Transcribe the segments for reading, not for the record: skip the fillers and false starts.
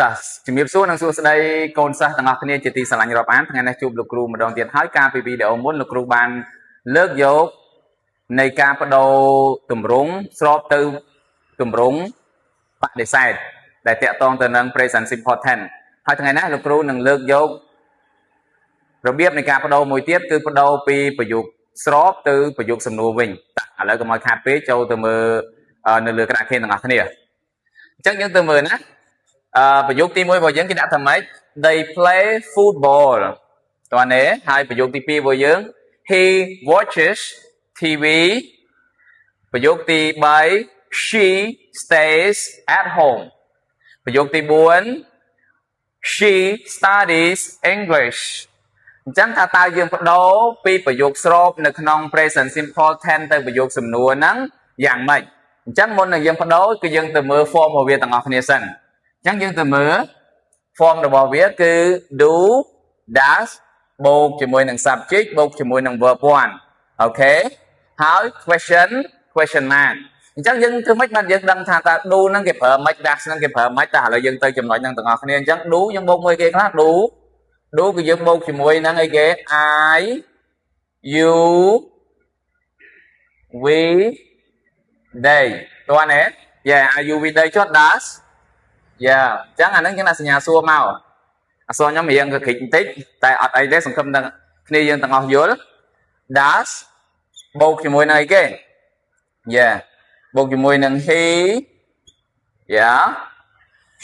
តាជំរាបសួរនិងសួស្តីកូនសិស្សទាំងអស់គ្នាជាទីស្រឡាញ់រាប់អានថ្ងៃនេះជួបលោកគ្រូម្ដងទៀតហើយការពីវីដេអូមុនលោកគ្រូបានលើកយកនៃការបដូរទម្រង់ស្របទៅទម្រង់បដិសេធដែលតាក់ទងទៅនឹង present simple tense ហើយថ្ងៃនេះលោកគ្រូនឹងលើកយករបៀបនៃការបដូរមួយទៀតគឺបដូរពីប្រយោគស្របទៅប្រយោគសំណួរវិញឥឡូវកុំឲ្យខាតពេកចូលទៅមើលនៅលើក្តារខៀនទាំងអស់គ្នាអញ្ចឹងយើងទៅមើលណាប្រយោគទី1របស់យើងគេដាក់ថាម៉េច they play football តោះនេះហើយប្រយោគទី2របស់យើង he watches TV ប្រយោគទី3 she stays at home ប្រយោគទី4 she studies English អញ្ចឹងថាតើយើងបដូរពីប្រយោគស្របនៅក្នុង present simple tense ទៅប្រយោគសំណួរហ្នឹងយ៉ាងម៉េចអញ្ចឹងមុននឹងយើងបដូរគឺយើងទៅមើល form របស់វាទាំងអស់គ្នាសិនអញ្ចឹងយើងទៅមើល form របស់វាគឺ do does បូកជាមួយនឹង subject បូកជាមួយនឹង verb 1អូខេហើយ question mark អញ្ចឹងយើងធ្វើម៉េចបានយើងដឹងថាតើ do ហ្នឹងគេប្រើម៉េច does ហ្នឹងគេប្រើម៉េចតែឥឡូវយើងទៅចំណុចហ្នឹងទាំងអស់គ្នាអញ្ចឹង do យើងបូកមួយគេខ្លះ do គឺយើងបូកជាមួយនឹងអីគេ I you we they តោះណា I you we they ចុះ does អញ្ចឹងអាហ្នឹងយើងដាក់សញ្ញាសួរមកអក្សរខ្ញុំរៀងក៏គិតបន្តិចតែអត់អីទេសង្ឃឹមថាគ្នាយើងទាំងអស់យល់ does បូកជាមួយនឹងអីគេបូកជាមួយនឹង he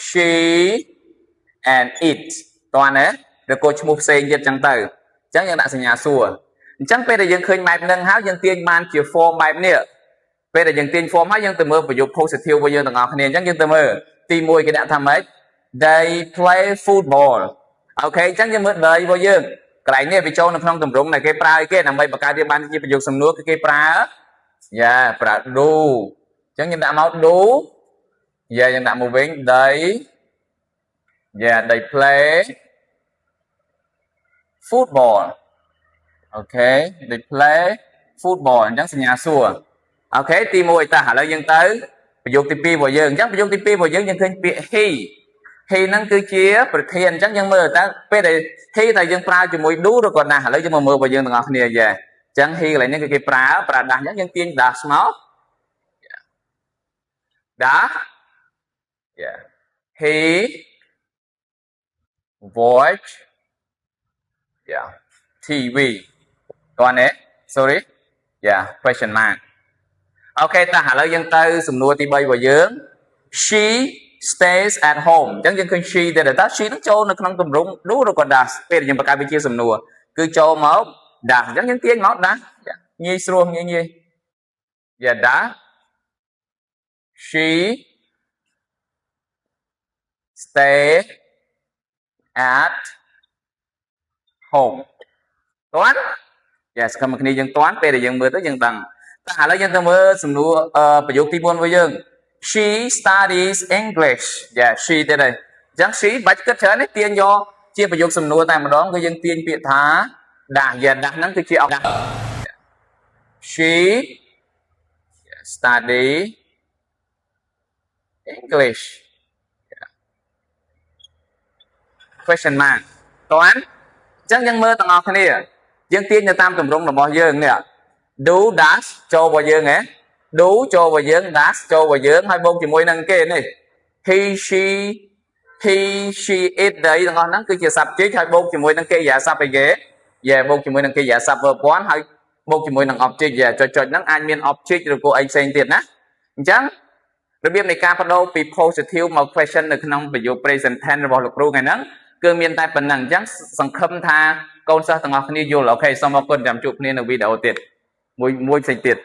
she and it តោះណាឬក៏ឈ្មោះផ្សេងទៀតអញ្ចឹងទៅអញ្ចឹងយើងដាក់សញ្ញាសួរអញ្ចឹងពេលដែលយើងឃើញបែបហ្នឹងហើយយើងទាញបានជា form បែបនេះពេលដែលយើងទាញ form ហើយយើងទៅមើលប្រយោគ positive របស់យើងទាំងអស់គ្នាអញ្ចឹងយើងទៅមើលទី1គេដាក់ថាម៉េច they play football អូខេអញ្ចឹងយើងមើល they របស់យើងកន្លែងនេះវាចូលនៅក្នុងទម្រង់ដែលគេប្រើគេដើម្បីបង្កើតវាបានជាប្រយោគសំណួរគឺគេប្រើប្រើ do អញ្ចឹងយើងដាក់មក do យើងដាក់មកវិញ they they play football អូខេ they play football អញ្ចឹងសញ្ញាសួរអូខេទី1តោះឥឡូវយើងទៅប្រយោគទី2របស់យើងអញ្ចឹងប្រយោគទី2របស់យើងឃើញពាក្យ he ហ្នឹងគឺជាប្រធានអញ្ចឹងយើងមើលតើពេលដែល he តែយើងប្រើជាមួយ do ឬក៏ does ឥឡូវយើងមកមើលរបស់យើងទាំងអស់គ្នាអញ្ចឹង he កន្លែងនេះគឺគេប្រើ does អញ្ចឹងយើងទាញ does មក does he watch TV តោះនេះ sorry question mark អូខេតោះឥឡូវយើងទៅសំណួរទី3របស់យើង she stays at home អញ្ចឹងយើងឃើញ she ទេតើ she នឹងចូលនៅក្នុងទម្រង់ do ឬក៏ does ពេលយើងបង្កើតវាជាសំណួរគឺចូលមក does អញ្ចឹងយើងទាញមក does ងាយស្រួលងាយdoes she stay at home តាន់សកម្មគ្នាយើងតាន់ពេលដែលយើងមើលទៅយើងដឹងតែឥឡូវយើងទៅមើលសំណួរប្រយោគទី4របស់យើង she studies English she ទេដែរអញ្ចឹង she បាច់គិតច្រើនទេទាញយកជាប្រយោគសំណួរតែម្ដងគឺយើងទាញពាក្យថា does does ហ្នឹងគឺជា she study English question mark តាន់អញ្ចឹងយើងមើលទាំងអស់គ្នាយើងទាញទៅតាមទម្រង់របស់យើងនេះ do does ចូលរបស់យើងdo ចូលរបស់យើង does ចូលរបស់យើងហើយបូកជាមួយនឹងគេនេះ he she it they ទាំងអស់ហ្នឹងគឺជា subject ហើយបូកជាមួយនឹងកិរិយាសព្ទអីគេបូកជាមួយនឹងកិរិយាសព្ទ verb 1ហើយបូកជាមួយនឹង object ចុចហ្នឹងអាចមាន object ឬក៏អីផ្សេងទៀតណាអញ្ចឹងរបៀបនៃការបដូរពី positive មក question នៅក្នុងប្រយោគ present tense របស់លោកគ្រូថ្ងៃហ្នឹងគឺមានតែប៉ុណ្ណឹងអញ្ចឹងសង្ឃឹមថាកូនសិស្សទាំងអស់គ្នាយល់អូខេសូមអរគុណចាំជួបគ្នានៅវីដេអូទៀតមួយផ្សេងទៀត